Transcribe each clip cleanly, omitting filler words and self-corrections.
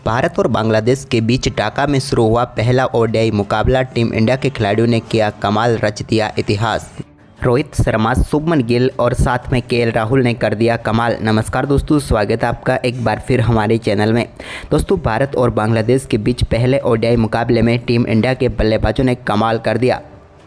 भारत और बांग्लादेश के बीच ढाका में शुरू हुआ पहला ओडीआई मुकाबला। टीम इंडिया के खिलाड़ियों ने किया कमाल, रच दिया इतिहास। रोहित शर्मा, शुभमन गिल और साथ में केएल राहुल ने कर दिया कमाल। नमस्कार दोस्तों, स्वागत है आपका एक बार फिर हमारे चैनल में। दोस्तों, भारत और बांग्लादेश के बीच पहले ओडीआई मुकाबले में टीम इंडिया के बल्लेबाजों ने कमाल कर दिया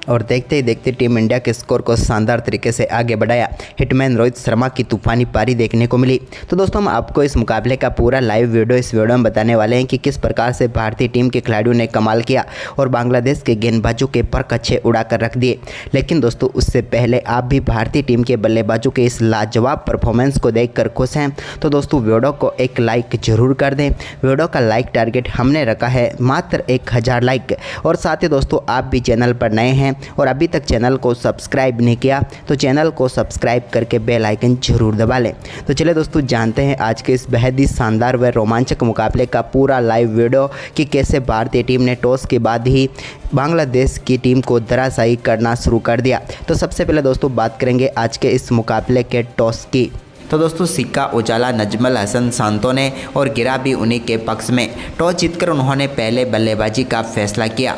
और देखते ही देखते टीम इंडिया के स्कोर को शानदार तरीके से आगे बढ़ाया। हिटमैन रोहित शर्मा की तूफानी पारी देखने को मिली। तो दोस्तों, हम आपको इस मुकाबले का पूरा लाइव वीडियो इस वीडियो में बताने वाले हैं कि किस प्रकार से भारतीय टीम के खिलाड़ियों ने कमाल किया और बांग्लादेश के गेंदबाजों के पर कच्छे उड़ा कर रख दिए। लेकिन दोस्तों, उससे पहले आप भी भारतीय टीम के बल्लेबाजों के इस लाजवाब परफॉर्मेंस को देखकर खुश हैं तो दोस्तों वीडियो को एक लाइक जरूर कर दें। वीडियो का लाइक टारगेट हमने रखा है मात्र 1000 लाइक। और साथ ही दोस्तों, आप भी चैनल पर नए हैं और अभी तक चैनल को सब्सक्राइब नहीं किया तो चैनल को सब्सक्राइब करके बेल आइकन जरूर दबा लें। तो चलिए दोस्तों, जानते हैं आज के इस बेहद ही शानदार व रोमांचक मुकाबले का पूरा लाइव वीडियो कि कैसे भारतीय टीम ने टॉस के बाद ही बांग्लादेश की टीम को धराशायी करना शुरू कर दिया। तो सबसे पहले दोस्तों बात करेंगे आज के इस मुकाबले के टॉस की। तो दोस्तों, सिक्का उछाला नजमल हसन सांतो ने और गिरा भी उन्हीं के पक्ष में। टॉस जीतकर उन्होंने पहले बल्लेबाजी का फैसला किया।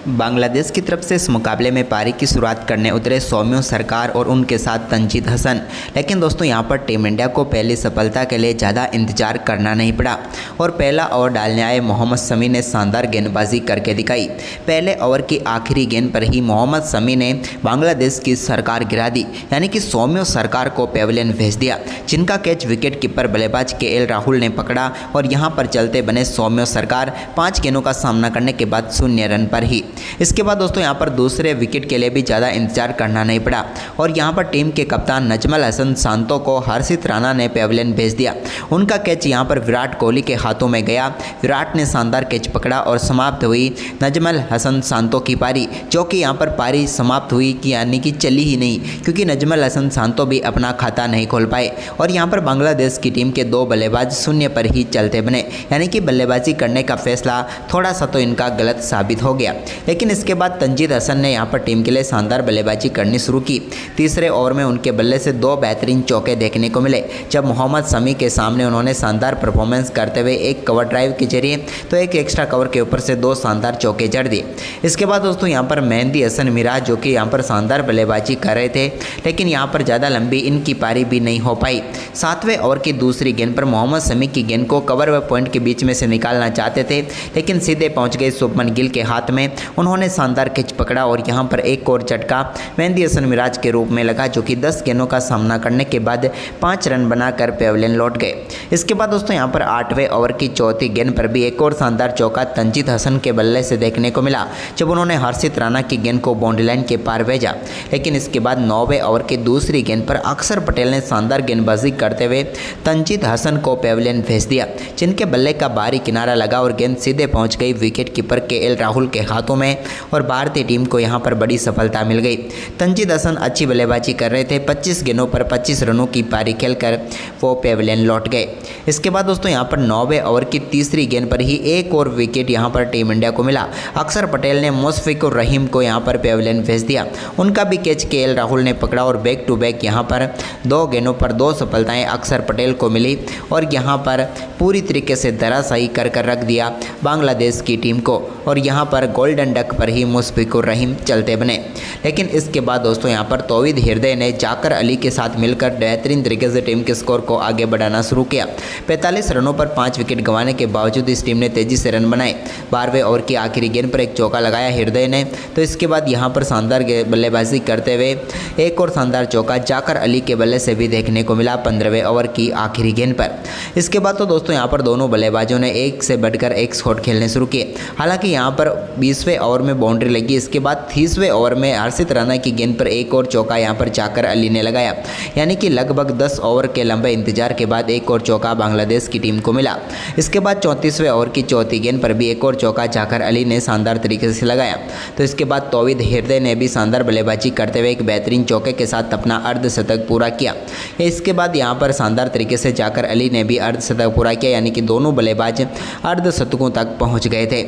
बांग्लादेश की तरफ से इस मुकाबले में पारी की शुरुआत करने उतरे सौम्य सरकार और उनके साथ तंजीद हसन। लेकिन दोस्तों, यहां पर टीम इंडिया को पहली सफलता के लिए ज़्यादा इंतजार करना नहीं पड़ा और पहला ओवर डालने आए मोहम्मद शमी ने शानदार गेंदबाजी करके दिखाई। पहले ओवर की आखिरी गेंद पर ही मोहम्मद शमी ने बांग्लादेश की सरकार गिरा दी, यानी कि सौम्य सरकार को पेविलियन भेज दिया, जिनका कैच विकेट कीपर बल्लेबाज केएल राहुल ने पकड़ा और यहां पर चलते बने सौम्य सरकार 5 गेंदों का सामना करने के बाद 0 रन पर ही। इसके बाद दोस्तों यहां पर दूसरे विकेट के लिए भी ज़्यादा इंतजार करना नहीं पड़ा और यहां पर टीम के कप्तान नजमल हसन सांतो को हर्षित राणा ने पेविलियन भेज दिया। उनका कैच यहां पर विराट कोहली के हाथों में गया। विराट ने शानदार कैच पकड़ा और समाप्त हुई नजमल हसन सांतो की पारी, जो कि यहां पर पारी समाप्त हुई कि यानी कि चली ही नहीं, क्योंकि नजमल हसन सांतो भी अपना खाता नहीं खोल पाए और यहां पर बांग्लादेश की टीम के 2 बल्लेबाज 0 पर ही चलते बने, यानी कि बल्लेबाजी करने का फैसला थोड़ा सा तो इनका गलत साबित हो गया। लेकिन इसके बाद तंजीद हसन ने यहां पर टीम के लिए शानदार बल्लेबाजी करनी शुरू की। तीसरे ओवर में उनके बल्ले से 2 बेहतरीन चौके देखने को मिले, जब मोहम्मद शमी के सामने उन्होंने शानदार परफॉर्मेंस करते हुए एक कवर ड्राइव के जरिए तो एक एक्स्ट्रा कवर के ऊपर से 2 शानदार चौके जड़ दिए। इसके बाद दोस्तों यहां पर मेहंदी हसन मिराज, जो कि यहां पर शानदार बल्लेबाजी कर रहे थे, लेकिन यहां पर ज़्यादा लंबी इनकी पारी भी नहीं हो पाई। 7वें ओवर की दूसरी गेंद पर मोहम्मद शमी की गेंद को कवर व पॉइंट के बीच में से निकालना चाहते थे, लेकिन सीधे पहुँच गए शुभमन गिल के हाथ में। उन्होंने शानदार कैच पकड़ा और यहां पर एक और झटका मेहंदी हसन मिराज के रूप में लगा, जो कि 10 गेंदों का सामना करने के बाद 5 रन बनाकर पेविलियन लौट गए। इसके बाद दोस्तों यहां पर 8वें ओवर की चौथी गेंद पर भी एक और शानदार चौका तंजीद हसन के बल्ले से देखने को मिला, जब उन्होंने हर्षित राणा की गेंद को बाउंड्री लाइन के पार भेजा। लेकिन इसके बाद 9वें ओवर की दूसरी गेंद पर अक्षर पटेल ने शानदार गेंदबाजी करते हुए तंजीद हसन को पेविलियन भेज दिया, जिनके बल्ले का बाहरी किनारा लगा और गेंद सीधे पहुंच गई विकेट कीपर केएल राहुल के हाथों में और भारतीय टीम को यहां पर बड़ी सफलता मिल गई। तंजीद हसन अच्छी बल्लेबाजी कर रहे थे। 25 गेंदों पर 25 रनों की पारी खेलकर वो पेविलियन लौट गए। इसके बाद दोस्तों यहां पर 9वें ओवर की तीसरी गेंद पर ही एक और विकेट यहां पर टीम इंडिया को मिला। अक्षर पटेल ने मुशफिकुर रहीम को यहां पर पेविलियन भेज दिया। उनका भी कैच केएल राहुल ने पकड़ा और बैक टू बैक यहां पर 2 गेंदों पर 2 सफलताएं अक्षर पटेल को मिली और यहां पर पूरी तरीके से धराशायी कर रख दिया बांग्लादेश की टीम को और यहां पर गोल्डन डक पर ही मुशफिकुर रहीम चलते बने। लेकिन इसके बाद दोस्तों यहां पर तौहीद हृदय ने जाकर अली के साथ मिलकर बेहतरीन तरीके से टीम के स्कोर को आगे बढ़ाना शुरू किया। 45 रनों पर 5 विकेट गंवाने के बावजूद इस टीम ने तेजी से रन बनाए। 12वें ओवर की आखिरी गेंद पर एक चौका लगाया हृदय ने, तो इसके बाद यहां पर शानदार बल्लेबाजी करते हुए एक और शानदार चौका जाकर अली के बल्ले से भी देखने को मिला 15वें ओवर की आखिरी गेंद पर। इसके बाद तो दोस्तों यहां पर दोनों बल्लेबाजों ने एक से बढ़कर एक शॉट खेलने शुरू किए। हालांकि यहां पर 20वें ओवर में बाउंड्री लगी। इसके बाद 30वें ओवर में हर्षित राणा की गेंद पर एक और चौका यहां पर जाकर अली ने लगाया, यानी कि लगभग 10 ओवर के लंबे इंतजार के बाद एक और चौका बांग्लादेश की टीम को मिला। इसके बाद 34वें ओवर की चौथी गेंद पर भी एक और चौका जाकर अली ने शानदार तरीके से लगाया। तो इसके बाद तौहीद हृदय ने भी शानदार बल्लेबाजी करते हुए एक बेहतरीन चौके के साथ अपना अर्धशतक पूरा किया। इसके बाद यहां पर शानदार तरीके से जाकर अली ने भी अर्धशतक पूरा किया, यानी कि दोनों बल्लेबाज अर्धशतकों तक पहुँच गए थे।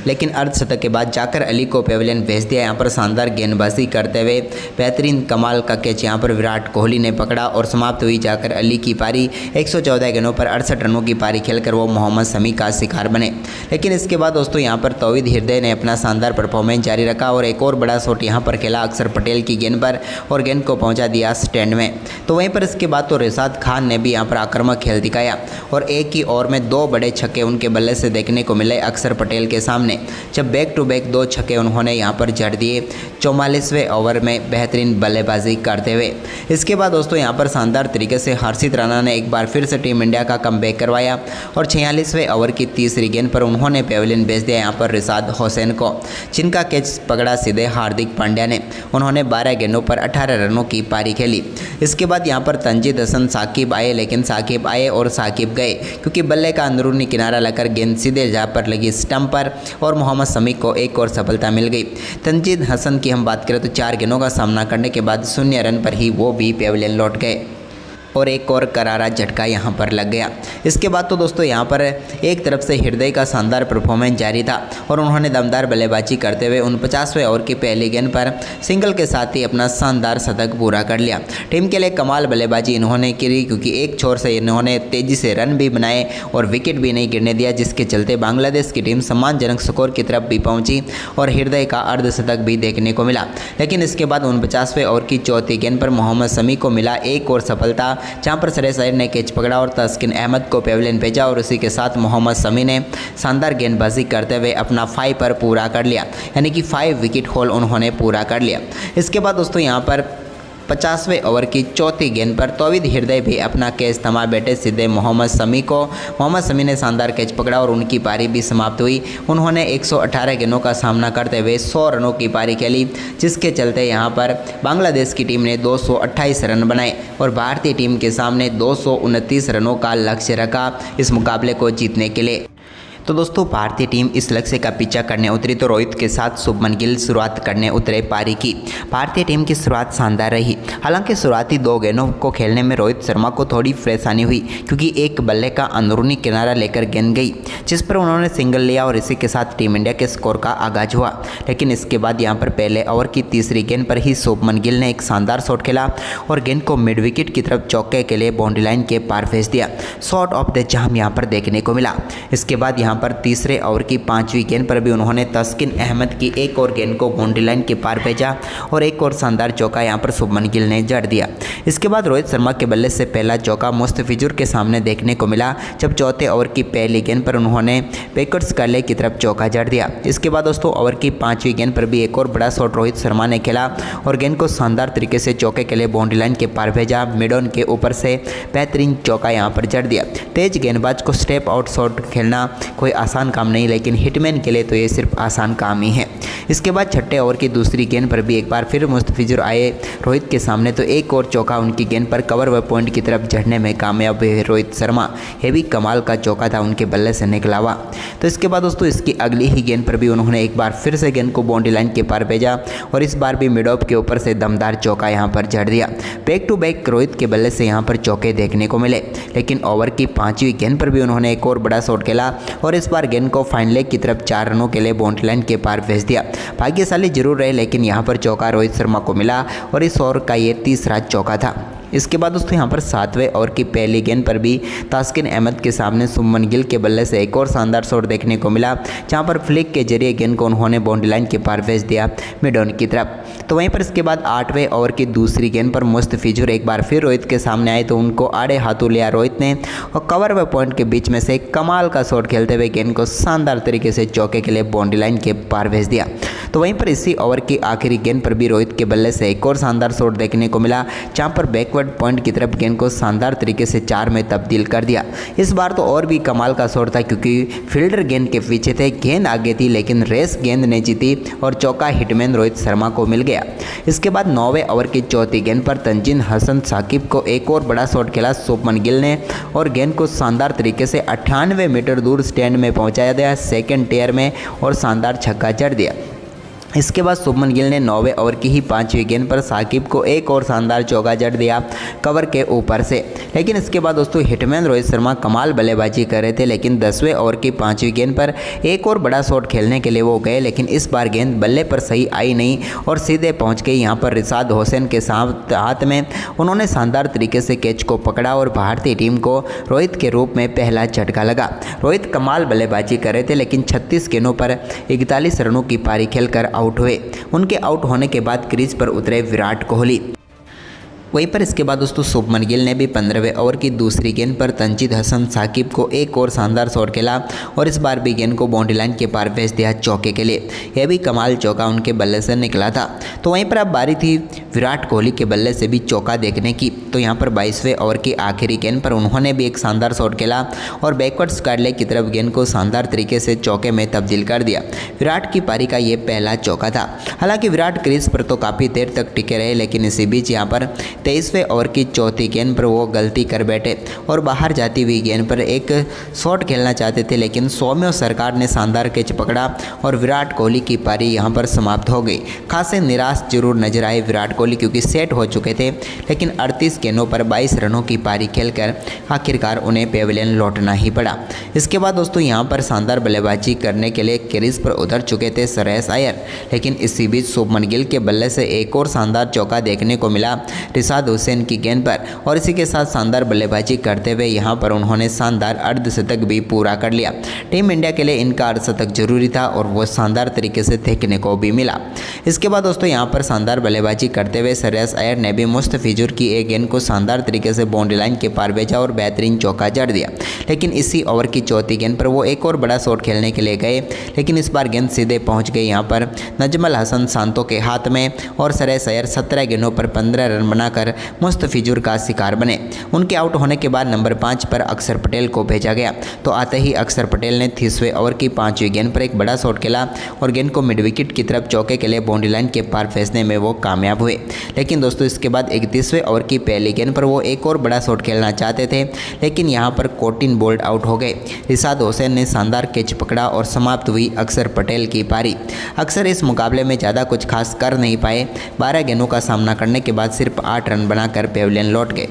लेकिन अर्धशतक के बाद जाकर अली को पेविलियन भेज दिया। यहाँ पर शानदार गेंदबाजी करते हुए बेहतरीन कमाल का कैच यहाँ पर विराट कोहली ने पकड़ा और समाप्त हुई जाकर अली की पारी। 114 गेंदों पर 68 रनों की पारी खेलकर वो मोहम्मद शमी का शिकार बने। लेकिन इसके बाद दोस्तों यहाँ पर तौहीद हृदय ने अपना शानदार परफॉर्मेंस जारी रखा और एक और बड़ा शॉट यहाँ पर खेला अक्षर पटेल की गेंद पर और गेंद को पहुँचा दिया स्टैंड में। तो वहीं पर इसके बाद तो रिशाद खान ने भी यहाँ पर आक्रामक खेल दिखाया और एक ही ओवर में 2 बड़े छक्के उनके बल्ले से देखने को मिले अक्षर पटेल के सामने, जब बैक टू बैक 2 छक्के उन्होंने यहाँ पर जड़ दिए 44वें ओवर में बेहतरीन बल्लेबाजी करते हुए। इसके बाद दोस्तों यहाँ पर शानदार तरीके से हर्षित राणा ने एक बार फिर से टीम इंडिया का कमबैक करवाया और 46वें ओवर की तीसरी गेंद पर उन्होंने पेविलियन भेज दिया यहाँ पर रिशाद हुसैन को, जिनका कैच पकड़ा सीधे हार्दिक पांड्या ने। उन्होंने 12 गेंदों पर 18 रनों की पारी खेली। इसके बाद यहाँ पर तंजीद हसन साकिब आए, लेकिन साकिब आए और साकिब गए क्योंकि बल्ले का अंदरूनी किनारा लगकर गेंद सीधे जा पर लगी स्टंप पर और मोहम्मद शमी को एक और सफलता मिल गई। तंजीद हसन की हम बात करें तो 4 गेंदों का सामना करने के बाद 0 रन पर ही वो भी पेविलियन लौट गए और एक और करारा झटका यहाँ पर लग गया। इसके बाद तो दोस्तों यहाँ पर एक तरफ से हृदय का शानदार परफॉर्मेंस जारी था और उन्होंने दमदार बल्लेबाजी करते हुए 49वें ओवर की पहली गेंद पर सिंगल के साथ ही अपना शानदार शतक पूरा कर लिया। टीम के लिए कमाल बल्लेबाजी इन्होंने की क्योंकि एक छोर से इन्होंने तेज़ी से रन भी बनाए और विकेट भी नहीं गिरने दिया, जिसके चलते बांग्लादेश की टीम सम्मानजनक स्कोर की तरफ भी पहुँची और हृदय का अर्धशतक भी देखने को मिला। लेकिन इसके बाद 49वें ओवर की चौथी गेंद पर मोहम्मद शमी को मिला एक और सफलता, जहां पर सरेश अय्यर ने कैच पकड़ा और तस्किन अहमद को पेविलियन भेजा और उसी के साथ मोहम्मद शमी ने शानदार गेंदबाजी करते हुए अपना 5 पर पूरा कर लिया, यानी कि 5 विकेट हॉल उन्होंने पूरा कर लिया। इसके बाद दोस्तों यहां पर 50वें ओवर की चौथी गेंद पर तौहीद हृदय भी अपना कैच थमा बैठे सीधे मोहम्मद शमी को। मोहम्मद शमी ने शानदार कैच पकड़ा और उनकी पारी भी समाप्त हुई। उन्होंने 118 गेंदों का सामना करते हुए 100 रनों की पारी खेली, जिसके चलते यहां पर बांग्लादेश की टीम ने 228 रन बनाए और भारतीय टीम के सामने 229 रनों का लक्ष्य रखा इस मुकाबले को जीतने के लिए। तो दोस्तों भारतीय टीम इस लक्ष्य का पीछा करने उतरी तो रोहित के साथ शुभमन गिल शुरुआत करने उतरे पारी की। भारतीय टीम की शुरुआत शानदार रही। हालांकि शुरुआती 2 गेंदों को खेलने में रोहित शर्मा को थोड़ी परेशानी हुई क्योंकि एक बल्ले का अंदरूनी किनारा लेकर गेंद गई, जिस पर उन्होंने सिंगल लिया और इसी के साथ टीम इंडिया के स्कोर का आगाज हुआ। लेकिन इसके बाद यहाँ पर पहले ओवर की तीसरी गेंद पर ही शुभमन गिल ने एक शानदार शॉट खेला और गेंद को मिड विकेट की तरफ चौके के लिए बाउंड्री लाइन के पार भेज दिया। शॉट ऑफ द जाम यहाँ पर देखने को मिला। इसके बाद यहाँ पर तीसरे ओवर की 5वीं गेंद पर भी उन्होंने तस्किन अहमद की एक और गेंद को बाउंड्री लाइन के पार भेजा और एक और शानदार चौका यहां पर शुभमन गिल ने जड़ दिया। इसके बाद रोहित शर्मा के बल्ले से पहला चौका मुस्तफिजुर के सामने देखने को मिला, जब चौथे ओवर की पहली गेंद पर उन्होंने बैकवर्ड्स कर्ले की तरफ चौका जड़ दिया। इसके बाद दोस्तों ओवर की 5वीं गेंद पर भी एक और बड़ा शॉट रोहित शर्मा ने खेला और गेंद को शानदार तरीके से चौके के लिए बाउंड्री लाइन के पार भेजा। मिड ऑन के ऊपर से बेहतरीन चौका यहां पर जड़ दिया। तेज गेंदबाज को स्टेप आउट शॉट खेलना कोई आसान काम नहीं, लेकिन हिटमैन के लिए तो ये सिर्फ आसान काम ही है। इसके बाद छठे ओवर की दूसरी गेंद पर भी एक बार फिर मुस्तफिजुर आए रोहित के सामने, तो एक और चौका उनकी गेंद पर कवर व पॉइंट की तरफ झड़ने में कामयाब हुए रोहित शर्मा। ये भी कमाल का चौका था उनके बल्ले से निकला हुआ। तो इसके बाद दोस्तों इसकी अगली ही गेंद पर भी उन्होंने एक बार फिर से गेंद को बाउंड्री लाइन के पार भेजा और इस बार भी मिड ऑफ के ऊपर से दमदार चौका यहाँ पर जड़ दिया। बैक टू बैक रोहित के बल्ले से यहाँ पर चौके देखने को मिले, लेकिन ओवर की 5वीं गेंद पर भी उन्होंने एक और बड़ा शॉट खेला और इस बार गेंद को फाइन लेग की तरफ 4 रनों के लिए बाउंड्री लाइन के पार भेज दिया। भाग्यशाली जरूर रहे, लेकिन यहाँ पर चौका रोहित शर्मा को मिला और इस ओवर का ये तीसरा चौका था। इसके बाद दोस्तों यहाँ पर 7वें ओवर की पहली गेंद पर भी तस्किन अहमद के सामने शुभमन गिल के बल्ले से एक और शानदार शॉट देखने को मिला, जहाँ पर फ्लिक के जरिए गेंद को उन्होंने बाउंड्री लाइन के पार भेज दिया मिड ऑन की तरफ। तो वहीं पर इसके बाद 8वें ओवर की दूसरी गेंद पर मुस्तफिजुर एक बार फिर रोहित के सामने आए, तो उनको आड़े हाथों लिया रोहित ने और कवर व पॉइंट के बीच में से एक कमाल का शॉट खेलते हुए गेंद को शानदार तरीके से चौके के लिए बाउंड्री लाइन के पार भेज दिया। तो वहीं पर इसी ओवर की आखिरी गेंद पर भी रोहित के बल्ले से एक और शानदार शॉट देखने को मिला, जहाँ पर बैकवर्ड पॉइंट की तरफ गेंद को शानदार तरीके से 4 में तब्दील कर दिया। इस बार तो और भी कमाल का शॉट था क्योंकि फील्डर गेंद के पीछे थे, गेंद आगे थी, लेकिन रेस गेंद ने जीती और चौका हिटमैन रोहित शर्मा को मिल गया। इसके बाद 9वें ओवर की चौथी गेंद पर तंजीद हसन साकिब को एक और बड़ा शॉट खेला शुभमन गिल ने और गेंद को शानदार तरीके से 98 मीटर दूर स्टैंड में पहुंचाया गया सेकंड टेयर में और शानदार छक्का जड़ दिया। इसके बाद शुभमन गिल ने 9वें ओवर की ही 5वीं गेंद पर साकिब को एक और शानदार चौका जड़ दिया कवर के ऊपर से। लेकिन इसके बाद दोस्तों हिटमैन रोहित शर्मा कमाल बल्लेबाजी कर रहे थे, लेकिन 10वें ओवर की 5वीं गेंद पर एक और बड़ा शॉट खेलने के लिए वो गए, लेकिन इस बार गेंद बल्ले पर सही आई नहीं और सीधे पहुंच गई यहाँ पर रिशाद हुसैन के हाथ में। उन्होंने शानदार तरीके से कैच को पकड़ा और भारतीय टीम को रोहित के रूप में पहला झटका लगा। रोहित कमाल बल्लेबाजी कर रहे थे, लेकिन 36 गेंदों पर 41 रनों की पारी खेलकर आउट हुए। उनके आउट होने के बाद क्रीज पर उतरे विराट कोहली। वहीं पर इसके बाद दोस्तों शुभमन गिल ने भी 15वें ओवर की दूसरी गेंद पर तंजीद हसन साकिब को एक और शानदार शॉट खेला और इस बार भी गेंद को बाउंड्री लाइन के पार भेज दिया चौके के लिए। यह भी कमाल चौका उनके बल्ले से निकला था। तो वहीं पर अब बारी थी विराट कोहली के बल्ले से भी चौका देखने की। तो यहाँ पर 22वें ओवर की आखिरी गेंद पर उन्होंने भी एक शानदार शॉट खेला और बैकवर्ड स्क्वायर लेग की तरफ गेंद को शानदार तरीके से चौके में तब्दील कर दिया। विराट की पारी का ये पहला चौका था। हालांकि विराट क्रीज पर तो काफ़ी देर तक टिके रहे, लेकिन इसी बीच यहाँ पर 23वें ओवर की चौथी गेंद पर वो गलती कर बैठे और बाहर जाती हुई गेंद पर एक शॉट खेलना चाहते थे, लेकिन सौम्य सरकार ने शानदार कैच पकड़ा और विराट कोहली की पारी यहां पर समाप्त हो गई। खासे निराश जरूर नजर आए विराट कोहली, क्योंकि सेट हो चुके थे, लेकिन 38 गेंदों पर 22 रनों की पारी खेलकर आखिरकार उन्हें पेविलियन लौटना ही पड़ा। इसके बाद दोस्तों यहां पर शानदार बल्लेबाजी करने के लिए क्रीज पर उतर चुके थे श्रेयस अय्यर, लेकिन इसी बीच शुभमन गिल के बल्ले से एक और शानदार चौका देखने को मिला रिशाद हुसैन की गेंद पर और इसी के साथ शानदार बल्लेबाजी करते हुए यहां पर उन्होंने शानदार अर्धशतक भी पूरा कर लिया। टीम इंडिया के लिए इनका अर्धशतक जरूरी था और वो शानदार तरीके से देखने को भी मिला। इसके बाद दोस्तों यहां पर शानदार बल्लेबाजी करते हुए श्रेयस अय्यर ने भी मुस्तफिजुर की एक गेंद को शानदार तरीके से बाउंड्री लाइन के पार भेजा और बेहतरीन चौका जड़ दिया। लेकिन इसी ओवर की चौथी गेंद पर वो एक और बड़ा शॉट खेलने के लिए गए, लेकिन इस बार गेंद सीधे पहुंच गई यहाँ पर नजमल हसन सांतो के हाथ में और श्रेयस अय्यर 17 गेंदों पर 15 रन बनाकर मुस्तफिजुर का शिकार बने। उनके आउट होने के बाद नंबर 5 पर अक्षर पटेल को भेजा गया। तो आते ही अक्षर पटेल ने 30वें ओवर की 5वीं गेंद पर एक बड़ा शॉट खेला और गेंद को मिड विकेट की तरफ चौके के लिए बाउंड्री लाइन के पार भेजने में वो कामयाब हुए। लेकिन दोस्तों इसके बाद 31वें ओवर की पहली गेंद पर वो एक और बड़ा शॉट खेलना चाहते थे, लेकिन यहाँ पर कोटिन बोल्ड आउट हो गए। रिशाद हुसैन ने शानदार कैच पकड़ा और समाप्त हुई अक्षर पटेल की पारी। अक्षर इस मुकाबले में ज़्यादा कुछ खास कर नहीं पाए। 12 गेंदों का सामना करने के बाद सिर्फ 8 रन बनाकर पेविलियन लौट गए।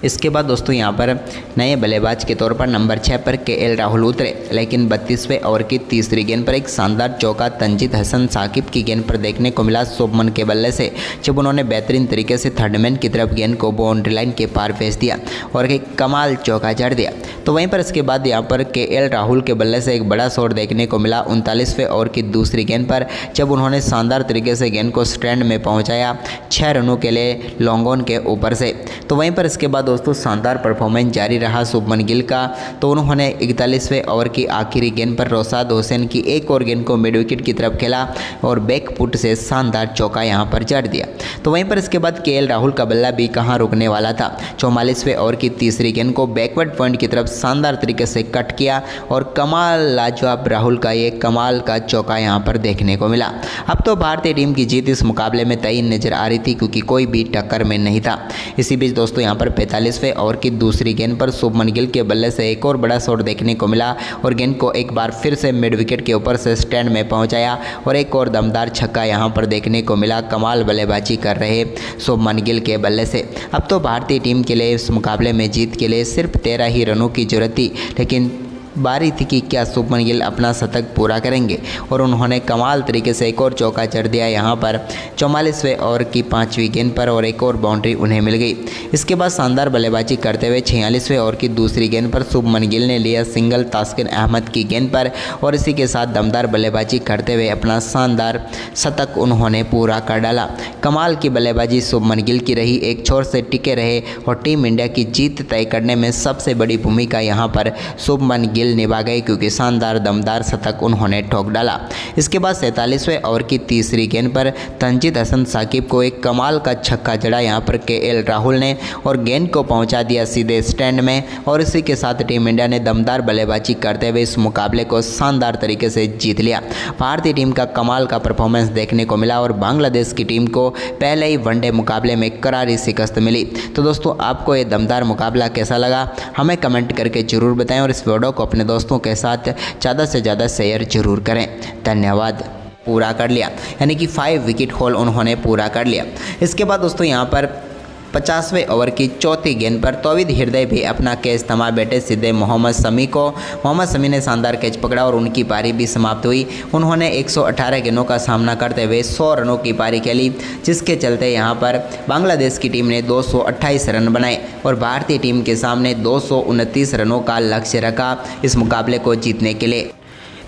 इसके बाद दोस्तों यहाँ पर नए बल्लेबाज के तौर पर नंबर 6 पर केएल राहुल उतरे, लेकिन 32वें ओवर की तीसरी गेंद पर एक शानदार चौका तंजीद हसन साकिब की गेंद पर देखने को मिला शुभमन के बल्ले से, जब उन्होंने बेहतरीन तरीके से थर्डमैन की तरफ गेंद को बाउंड्री लाइन के पार भेज दिया और एक कमाल चौका जड़ दिया। तो वहीं पर इसके बाद यहाँ पर केएल राहुल के बल्ले से एक बड़ा शॉट देखने को मिला 39वें ओवर की दूसरी गेंद पर, जब उन्होंने शानदार तरीके से गेंद को स्टैंड में पहुँचाया 6 रनों के लिए लॉन्ग ऑन के ऊपर से। तो वहीं पर इसके बाद दोस्तों शानदार परफॉर्मेंस जारी रहा शुभमन गिल का। तो उन्होंने 41वें ओवर की आखिरी गेंद पर रिशाद हुसैन की एक और गेंद को मिड विकेट की तरफ खेला और बैक फुट से शानदार चौका यहां पर जड़ दिया। तो वहीं पर इसके बाद केएल राहुल का बल्ला भी कहां रुकने वाला था। 44वें ओवर की तीसरी गेंद को बैकवर्ड पॉइंट की तरफ शानदार तरीके से कट किया और कमाल लाजवाब राहुल का ये कमाल का चौका यहां पर देखने को मिला। अब तो भारतीय टीम की जीत इस मुकाबले में तय नजर आ रही थी, क्योंकि कोई भी टक्कर में नहीं था। इसी बीच दोस्तों यहां पर 45वें ओवर की दूसरी गेंद पर शुभमन गिल के बल्ले से एक और बड़ा शॉट देखने को मिला और गेंद को एक बार फिर से मिड विकेट के ऊपर से स्टैंड में पहुंचाया और एक और दमदार छक्का यहां पर देखने को मिला कमाल बल्लेबाजी कर रहे शुभमन गिल के बल्ले से। अब तो भारतीय टीम के लिए इस मुकाबले में जीत के लिए सिर्फ 13 ही रनों की जरूरत थी, लेकिन बारी थी कि क्या शुभमन गिल अपना शतक पूरा करेंगे और उन्होंने कमाल तरीके से एक और चौका जड़ दिया यहाँ पर 44वें ओवर की 5वीं गेंद पर और एक और बाउंड्री उन्हें मिल गई। इसके बाद शानदार बल्लेबाजी करते हुए 46वें ओवर की दूसरी गेंद पर शुभमन गिल ने लिया सिंगल तास्किन अहमद की गेंद पर और इसी के साथ दमदार बल्लेबाजी करते हुए अपना शानदार शतक उन्होंने पूरा कर डाला। कमाल की बल्लेबाजी शुभमन गिल की रही, एक छोर से टिके रहे और टीम इंडिया की जीत तय करने में सबसे बड़ी भूमिका यहाँ पर शुभमन गिल निभा गए, क्योंकि शानदार दमदार शतक उन्होंने ठोक डाला। इसके बाद 47वें ओवर की तीसरी गेंद पर तंजीद हसन साकिब को एक कमाल का छक्का जड़ा यहाँ पर केएल राहुल ने और गेंद को पहुंचा दिया सीधे स्टैंड में और इसी के साथ टीम इंडिया ने दमदार बल्लेबाजी करते हुए इस मुकाबले को शानदार तरीके से जीत लिया। भारतीय टीम का कमाल का परफॉर्मेंस देखने को मिला और बांग्लादेश की टीम को पहले ही वनडे मुकाबले में करारी शिकस्त मिली। तो दोस्तों आपको ये दमदार मुकाबला कैसा लगा हमें कमेंट करके जरूर बताएं और इस वीडियो को अपने दोस्तों के साथ ज़्यादा से ज़्यादा शेयर जरूर करें। धन्यवाद। पूरा कर लिया, यानी कि 5 विकेट हॉल उन्होंने पूरा कर लिया। इसके बाद दोस्तों यहाँ पर 50वें ओवर की चौथी गेंद पर तौहीद हृदय भी अपना कैच थमा बैठे सीधे मोहम्मद शमी को। मोहम्मद शमी ने शानदार कैच पकड़ा और उनकी पारी भी समाप्त हुई। उन्होंने 118 गेंदों का सामना करते हुए 100 रनों की पारी खेली, जिसके चलते यहां पर बांग्लादेश की टीम ने 228 रन बनाए और भारतीय टीम के सामने 229 रनों का लक्ष्य रखा इस मुकाबले को जीतने के लिए।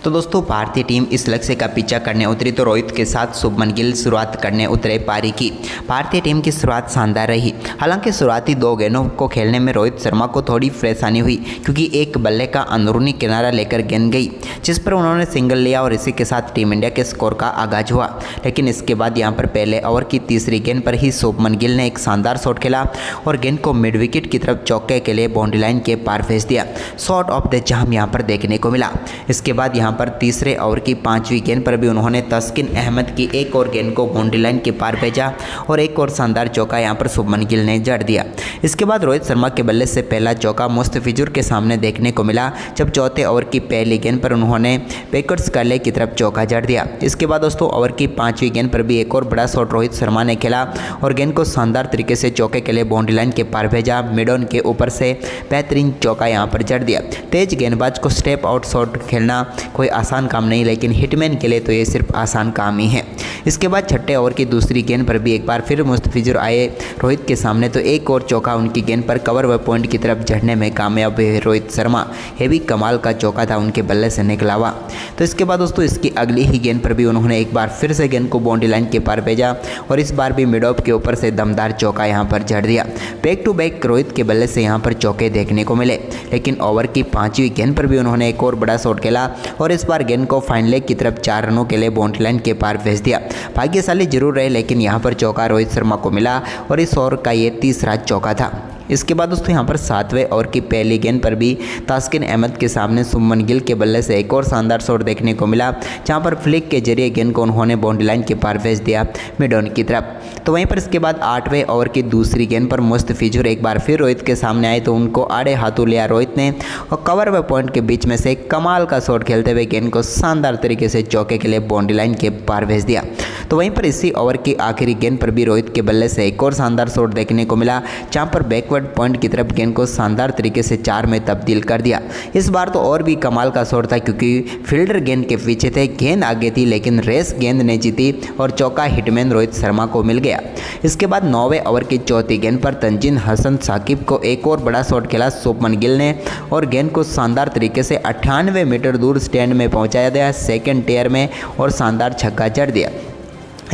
तो दोस्तों भारतीय टीम इस लक्ष्य का पीछा करने उतरी तो रोहित के साथ शुभमन गिल शुरुआत करने उतरे पारी की। भारतीय टीम की शुरुआत शानदार रही। हालांकि शुरुआती 2 गेंदों को खेलने में रोहित शर्मा को थोड़ी परेशानी हुई, क्योंकि एक बल्ले का अंदरूनी किनारा लेकर गेंद गई, जिस पर उन्होंने सिंगल लिया और इसी के साथ टीम इंडिया के स्कोर का आगाज हुआ। लेकिन इसके बाद यहाँ पर पहले ओवर की तीसरी गेंद पर ही शुभमन गिल ने एक शानदार शॉट खेला और गेंद को मिड विकेट की तरफ चौके के लिए बाउंड्री लाइन के पार भेज दिया। शॉट ऑफ द जाम यहाँ पर देखने को मिला। इसके बाद यहाँ पर तीसरे ओवर की 5वीं गेंद पर भी उन्होंने तस्किन अहमद की एक और गेंद को बाउंड्री लाइन के पार भेजा और एक और शानदार चौका यहां पर शुभमन गिल ने जड़ दिया। इसके बाद रोहित शर्मा के बल्ले से पहला चौका मुस्तफिजुर के सामने देखने को मिला, जब चौथे ओवर की पहली गेंद पर उन्होंने बैकवर्ड्स कर्ले की तरफ चौका जड़ दिया। इसके बाद दोस्तों ओवर की 5वीं गेंद पर भी एक और बड़ा शॉट रोहित शर्मा ने खेला और गेंद को शानदार तरीके से चौके के लिए बाउंड्री लाइन के पार भेजा। मिड ऑन के ऊपर से बेहतरीन चौका यहां पर जड़ दिया। तेज गेंदबाज को स्टेप आउट शॉट खेलना कोई आसान काम नहीं, लेकिन हिटमैन के लिए तो ये सिर्फ आसान काम ही है। इसके बाद छठे ओवर की दूसरी गेंद पर भी एक बार फिर मुस्तफिजुर आए रोहित के सामने, तो एक और चौका उनकी गेंद पर कवर व पॉइंट की तरफ जड़ने में कामयाब हुए रोहित शर्मा। ये भी कमाल का चौका था उनके बल्ले से निकला हुआ। तो इसके बाद दोस्तों इसकी अगली ही गेंद पर भी उन्होंने एक बार फिर से गेंद को बाउंड्री लाइन के पार भेजा और इस बार भी मिड ऑफ के ऊपर से दमदार चौका यहाँ पर जड़ दिया। बैक टू बैक रोहित के बल्ले से यहाँ पर चौके देखने को मिले, लेकिन ओवर की 5वीं गेंद पर भी उन्होंने एक और बड़ा शॉट खेला और इस बार गेंद को फाइन लेग की तरफ 4 रनों के लिए बाउंड्री लाइन के पार भेज दिया। भाग्यशाली जरूर रहे, लेकिन यहाँ पर चौका रोहित शर्मा को मिला और इस ओवर का ये तीसरा चौका था। इसके बाद दोस्तों यहाँ पर 7वें ओवर की पहली गेंद पर भी तस्किन अहमद के सामने शुभमन गिल के बल्ले से एक और शानदार शॉट देखने को मिला, जहाँ पर फ्लिक के जरिए गेंद को उन्होंने बाउंड्री लाइन के पार भेज दिया मिड ऑन की तरफ। तो वहीं पर इसके बाद 8वें ओवर की दूसरी गेंद पर मुस्तफिजुर एक बार फिर रोहित के सामने आए, तो उनको आड़े हाथों लिया रोहित ने और कवर व पॉइंट के बीच में से कमाल का शॉट खेलते हुए गेंद को शानदार तरीके से चौके के लिए बाउंड्री लाइन के पार भेज दिया। तो वहीं पर इसी ओवर की आखिरी गेंद पर भी रोहित के बल्ले से एक और शानदार शॉट देखने को मिला, जहाँ पर बैकवर्ड पॉइंट की तरफ गेंद को शानदार तरीके से 4 में तब्दील कर दिया। इस बार तो और भी कमाल का शॉट था, क्योंकि फील्डर गेंद के पीछे थे, गेंद आगे थी, लेकिन रेस गेंद ने जीती और चौका हिटमैन रोहित शर्मा को मिल गया। इसके बाद 9वें ओवर की चौथी गेंद पर तंजीद हसन साकिब को एक और बड़ा शॉट खेला शुभमन गिल ने और गेंद को शानदार तरीके से 98 मीटर दूर स्टैंड में पहुंचाया गया सेकंड टेयर में और शानदार छक्का जड़ दिया।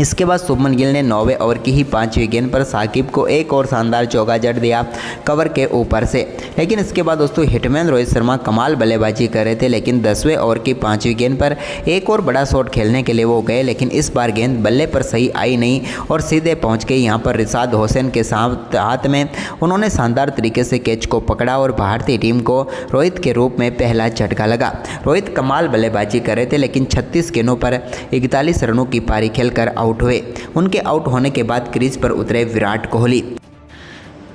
इसके बाद शुभमन गिल ने 9वें ओवर की ही 5वीं गेंद पर साकिब को एक और शानदार चौका जड़ दिया कवर के ऊपर से। लेकिन इसके बाद दोस्तों हिटमैन रोहित शर्मा कमाल बल्लेबाजी कर रहे थे, लेकिन 10वें ओवर की 5वीं गेंद पर एक और बड़ा शॉट खेलने के लिए वो गए, लेकिन इस बार गेंद बल्ले पर सही आई नहीं और सीधे पहुंच गई यहाँ पर रिशाद हुसैन के हाथ में। उन्होंने शानदार तरीके से कैच को पकड़ा और भारतीय टीम को रोहित के रूप में पहला झटका लगा। रोहित कमाल बल्लेबाजी कर रहे थे, लेकिन 36 गेंदों पर 41 रनों की पारी खेलकर आउट हुए। उनके आउट होने के बाद क्रीज पर उतरे विराट कोहली।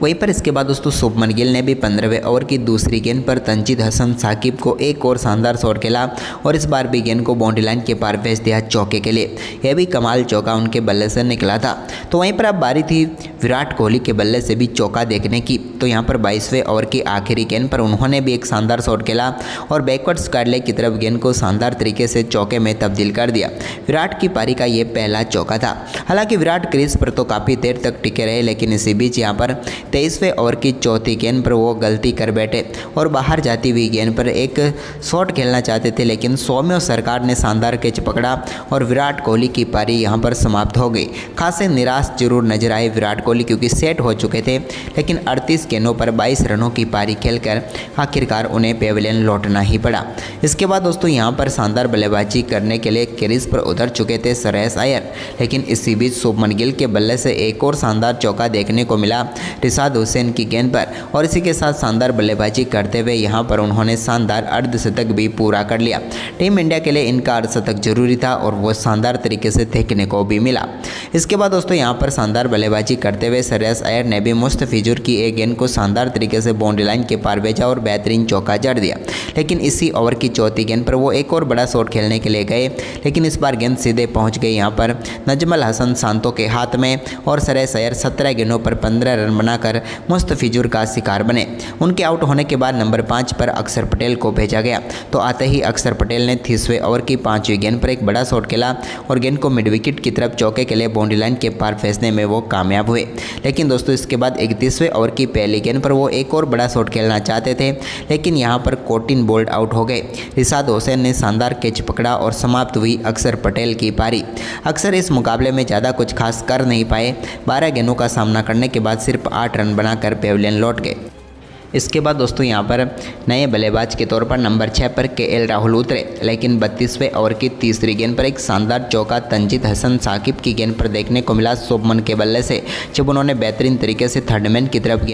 वहीं पर इसके बाद दोस्तों शुभमन गिल ने भी 15वें ओवर की दूसरी गेंद पर तंजीद हसन साकिब को एक और शानदार शॉट खेला और इस बार भी गेंद को बाउंड्री लाइन के पार भेज दिया चौके के लिए। यह भी कमाल चौका उनके बल्ले से निकला था। तो वहीं पर अब बारी थी विराट कोहली के बल्ले से भी चौका देखने की। तो यहाँ पर 22वें ओवर की आखिरी गेंद पर उन्होंने भी एक शानदार शॉट खेला और बैकवर्ड्स कार्ले की तरफ गेंद को शानदार तरीके से चौके में तब्दील कर दिया। विराट की पारी का ये पहला चौका था। हालांकि विराट क्रीज पर तो काफ़ी देर तक टिके रहे, लेकिन इसी बीच यहाँ पर 23वें ओवर की चौथी गेंद पर वो गलती कर बैठे और बाहर जाती हुई गेंद पर एक शॉट खेलना चाहते थे, लेकिन सौम्य सरकार ने शानदार कैच पकड़ा और विराट कोहली की पारी यहाँ पर समाप्त हो गई। खासे निराश जरूर नजर आए विराट कोहली, क्योंकि सेट हो चुके थे, लेकिन 38 गेंदों पर 22 रनों की पारी खेलकर आखिरकार उन्हें पेविलियन लौटना ही पड़ा। इसके बाद दोस्तों यहाँ पर शानदार बल्लेबाजी करने के लिए क्रीज पर उतर चुके थे श्रेयस अय्यर, लेकिन इसी बीच शुभमन गिल के बल्ले से एक और शानदार चौका देखने को मिला। रिशाद रिशाद हुसैन की गेंद पर और इसी के साथ शानदार बल्लेबाजी करते हुए यहाँ पर उन्होंने शानदार अर्धशतक भी पूरा कर लिया। टीम इंडिया के लिए इनका अर्धशतक जरूरी था और वो शानदार तरीके से देखने को भी मिला। इसके बाद दोस्तों यहाँ पर शानदार बल्लेबाजी करते हुए श्रेयस अय्यर ने भी मुस्तफिजुर की एक गेंद को शानदार तरीके से बाउंड्री लाइन के पार भेजा और बेहतरीन चौका जड़ दिया। लेकिन इसी ओवर की चौथी गेंद पर वो एक और बड़ा शॉट खेलने के लिए गए, लेकिन इस बार गेंद सीधे पहुंच गई यहाँ पर नजमुल हसन शांतो के हाथ में और श्रेयस अय्यर 17 गेंदों पर 15 रन बनाकर मुस्तफिजुर का शिकार बने। उनके आउट होने के बाद नंबर 5 पर अक्षर पटेल को भेजा गया, तो आते ही अक्षर पटेल ने 30वें ओवर की 5वीं गेंद पर एक बड़ा शॉट खेला और गेंद को मिड विकेट की तरफ चौके के लिए बाउंड्री लाइन के पार भेजने में वो कामयाब हुए। लेकिन दोस्तों इसके बाद 31वें ओवर की पहली गेंद पर वो एक और बड़ा शॉट खेलना चाहते थे, लेकिन यहाँ पर कोटिन बोल्ड आउट हो गए। रिशाद हुसैन ने शानदार कैच पकड़ा और समाप्त हुई अक्षर पटेल की पारी। अक्षर इस मुकाबले में ज़्यादा कुछ खास कर नहीं पाए। 12 गेंदों का सामना करने के बाद सिर्फ 8 रन बनाकर पेविलियन लौट गए। इसके बाद दोस्तों यहाँ पर नए बल्लेबाज के तौर पर नंबर 6 पर केएल राहुल उतरे, लेकिन 32वें ओवर की तीसरी गेंद पर एक शानदार चौका तंजीद हसन साकिब की गेंद पर देखने को मिला शुभमन के बल्ले से, जब उन्होंने बेहतरीन तरीके से थर्ड मैन की तरफ गेंद